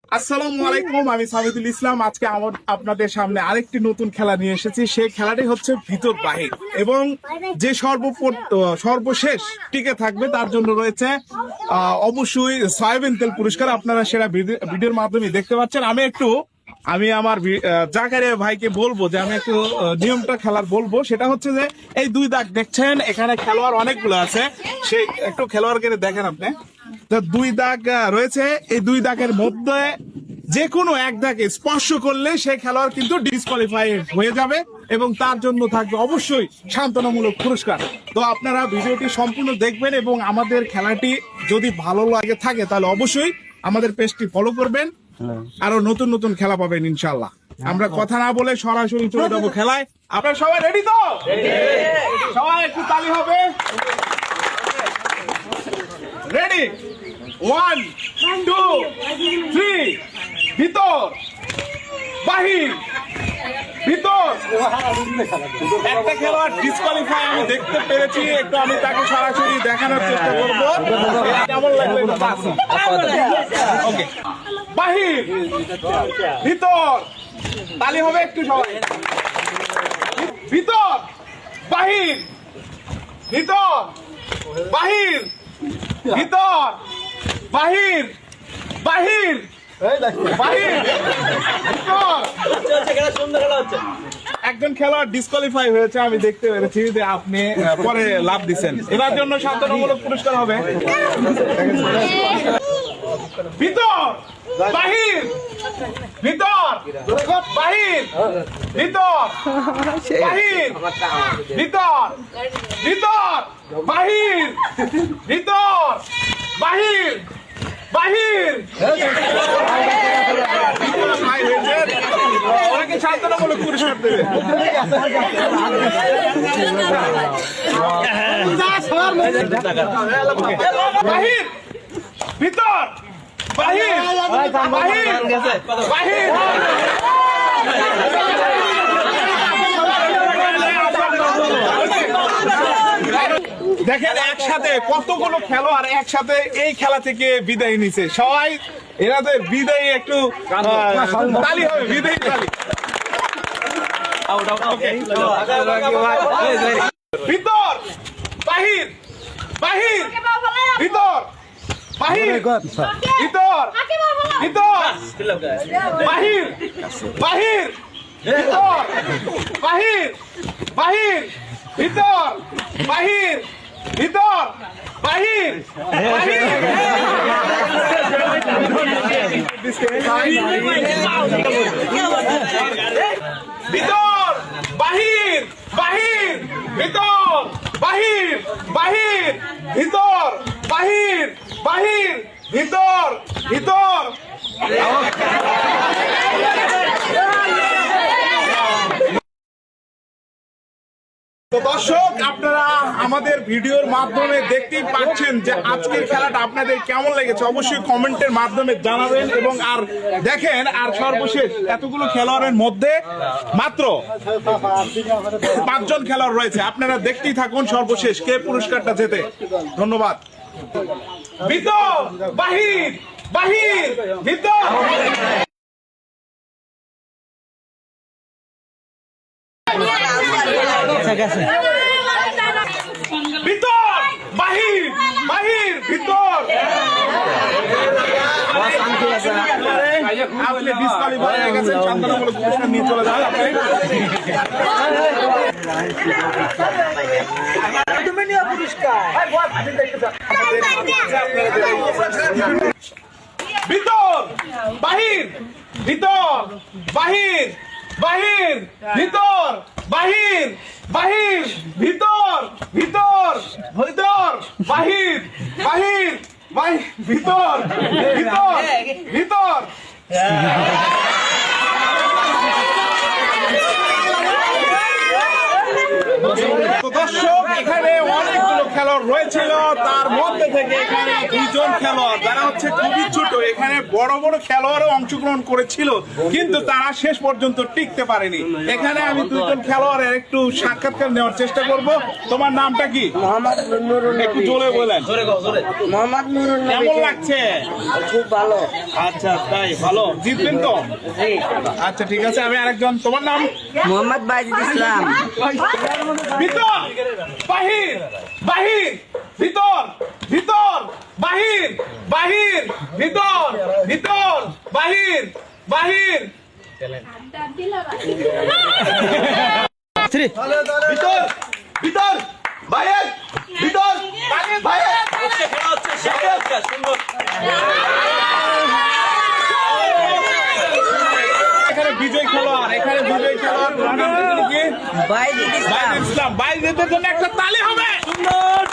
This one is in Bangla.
আসসালামু আলাইকুম, আমি সামিদুল ইসলাম। আজকে আপনাদের সামনে আরেকটি নতুন খেলা নিয়ে এসেছি। সেই খেলাটি হচ্ছে ভিতর বাহির, এবং যে সর্বশেষ টিকে থাকবে তার জন্য রয়েছে অবশ্যই সয়াবিন তেল পুরস্কার। আপনারা সেটা ভিডিওর মাধ্যমে দেখতে পাচ্ছেন। আমি আমার জাকারিয়া ভাইকে বলবো যে আমি একটু নিয়মটা খেলার বলবো। সেটা হচ্ছে যে এই দুই দাগ দেখছেন, এখানে খেলোয়াড় অনেকগুলো আছে, সেই একটু খেলোয়াড়কে দেখেন আপনি। দুই দাগ রয়েছে, এই দুই দাগের মধ্যে যে কোনো এক দাগে স্পর্শ করলে সেই খেলোয়াড় কিন্তু ডিসকোয়ালিফাই হয়ে যাবে, এবং তার জন্য থাকবে অবশ্যই সান্ত্বনামূলক পুরস্কার। তো আপনারা ভিডিওটি সম্পূর্ণ দেখবেন, এবং আমাদের খেলাটি যদি ভালো লাগে থাকে তাহলে অবশ্যই আমাদের পেজটি ফলো করবেন। আরো নতুন নতুন খেলা পাবেন ইনশাল্লাহ। আমরা কথা না বলে সরাসরি চলে যাবো খেলায়। আপনারা সবাই রেডি তো? সবাই একটু তালি হবে। রেডি, 1 2 3, ভিতর বাহির, ভিতর। একটা খেলোয়াড় ডিসকোয়ালিফাই আমি দেখতে পেরেছি, একটু আমি তাকে সরাসরি দেখানোর চেষ্টা করবো কেমন লাগবে। ওকে, বাহির, ভিতর, তালি হবে একটু সবাই। ভিতর বাহির, ভিতর বাহির, ভিতর বাহির, বাহির বাহির, ভিতর। একজন খেলোয়াড় ডিসকোয়ালিফাই হয়েছে, আমি দেখতে পেরেছি যে আপনি পরে লাভ দিচ্ছেন। এটার জন্য সান্ত্বনামূলক পুরস্কার হবে। ভিতর বাহির, ভিতর বাহির, ভিতর বাহির, ভিতর, ভিতর বাহির, ভিতর বাহির, বাহির। ওনাকে সান্ত্বনামূলক পুরস্কার দেবে। বাহির, ভিতর, বাহির, বাহির, বাহির। দেখেন একসাথে কতগুলো খেলোয়াড় একসাথে এই খেলা থেকে বিদায় নিছে। সবাই এনাদের বিদায়ী একটু তালি হবে, বিদায়ী তালি। ভিতর বাহির, বাহির, ভিতর, বাহির, ভিতর, ভিতর, বাহির, বাহির, ভিতর, বাহির, বাহির, ভিতর, বাহির, ভিতর, বাহির, বাহির। ভিতর বাহির, বাহির, ভিতর, বাহির, বাহির, ভিতর, বাহির, বাহির, ভিতর, ভিতর। তো দর্শক, আপনারা আমাদের ভিডিওর মাধ্যমে দেখতেই পাচ্ছেন যে আজকের খেলাটা আপনাদের কেমন লেগেছে। অবশ্যই কমেন্টের মাধ্যমে জানাবেন। এবং আর দেখেন, আর সর্বশেষ এতগুলো খেলোয়াড়ের মধ্যে মাত্র 5 জন খেলোয়াড় রয়েছে। আপনারা দেখতেই থাকুন সর্বশেষ কে পুরস্কারটা জেতে। ধন্যবাদ। ভিতর বাহির, বাহির, ভিতর। ভিতর বাহির, বাহির, ভিতর। আপনি ডিসকোয়ালিফাই হয়ে গেছেন, সান্ত্বনামূলক পুরস্কার নিয়ে চলে যান আপনি। ভিতর বাহির, ভিতর বাহির, বাহির, ভিতর, বাহির, বাহির, ভিতর, ভিতর, ভিতর, বাহির, বাহির, বাহির, ভিতর, ভিতর, ভিতর। দর্শক, এখানে অনেকগুলো খেলোয়াড় রয়েছিল, তার মধ্যে থেকে এখানে দুইজন খেলোয়াড় যারা হচ্ছে খুবই ছোট, এখানে বড় বড় খেলোয়াড়ও অংশগ্রহণ করেছিল কিন্তু তারা শেষ পর্যন্ত টিকতে পারেনি। এখানে আমি দুইজন খেলোয়াড়ের একটু সাক্ষাৎকার নেওয়ার চেষ্টা করব। তোমার নামটা কি? মোহাম্মদ নুরুল নবী। একটু জোরে বলেন। মোহাম্মদ নুরুল নবী। কেমন লাগছে? খুব ভালো। আচ্ছা তাই, ভালো জিতবেন তো? জি। আচ্ছা ঠিক আছে, আমি আরেকজন। তোমার নাম? মোহাম্মদ বাইজিদ ইসলাম। ভিতর বাহির বাহির ভিতর ভিতর বাহির বাহির ভিতর ভিতর বাহির বাহির ভিতর ভিতর বাহির ভিতর বাহির। এখানে বিজয় খেলোয়াড়, এখানে বিজয় খেলোয়াড় বাইজিদ ইসলাম। ইসলাম। বাইরেদের জন্য একটা তালি হবে। সুন্দর।